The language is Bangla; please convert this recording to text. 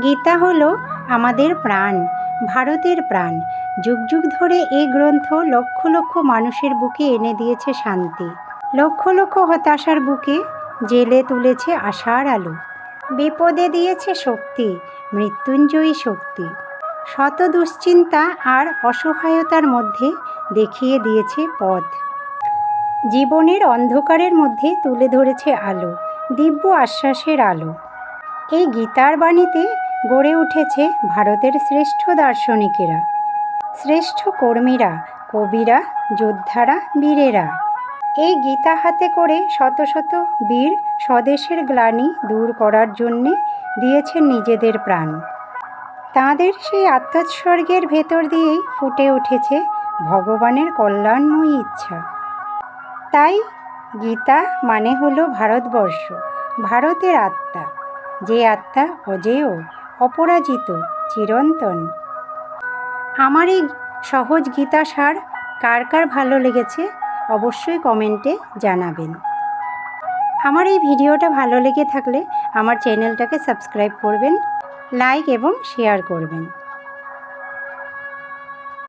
গীতা হলো আমাদের প্রাণ, ভারতের প্রাণ। যুগ যুগ ধরে এই গ্রন্থ লক্ষ লক্ষ মানুষের বুকে এনে দিয়েছে শান্তি। লক্ষ লক্ষ হতাশার বুকে জেলে তুলেছে আশার আলো। বিপদে দিয়েছে শক্তি, মৃত্যুঞ্জয়ী শক্তি। শত দুশ্চিন্তা আর অসহায়তার মধ্যে দেখিয়ে দিয়েছে পথ। জীবনের অন্ধকারের মধ্যে তুলে ধরেছে আলো, দিব্য আশ্বাসের আলো। এই গীতার বাণীতে গড়ে উঠেছে ভারতের শ্রেষ্ঠ দার্শনিকেরা, শ্রেষ্ঠ কর্মীরা, কবিরা, যোদ্ধারা, বীরেরা। এই গীতা হাতে করে শত শত বীর স্বদেশের গ্লানি দূর করার জন্যে দিয়েছেন নিজেদের প্রাণ। তাঁদের সেই আত্মোৎসর্গের ভেতর দিয়েই ফুটে উঠেছে ভগবানের কল্যাণময়ী ইচ্ছা। তাই গীতা মানে হলো ভারতবর্ষ, ভারতের আত্মা, যে আত্মা অজেয়, অপরাজিত, চিরন্তন। আমার এই সহজ গীতা সার কার কার ভালো লেগেছে অবশ্যই কমেন্টে জানাবেন। আমার এই ভিডিওটা ভালো লেগে থাকলে আমার চ্যানেলটাকে সাবস্ক্রাইব করবেন, লাইক এবং শেয়ার করবেন।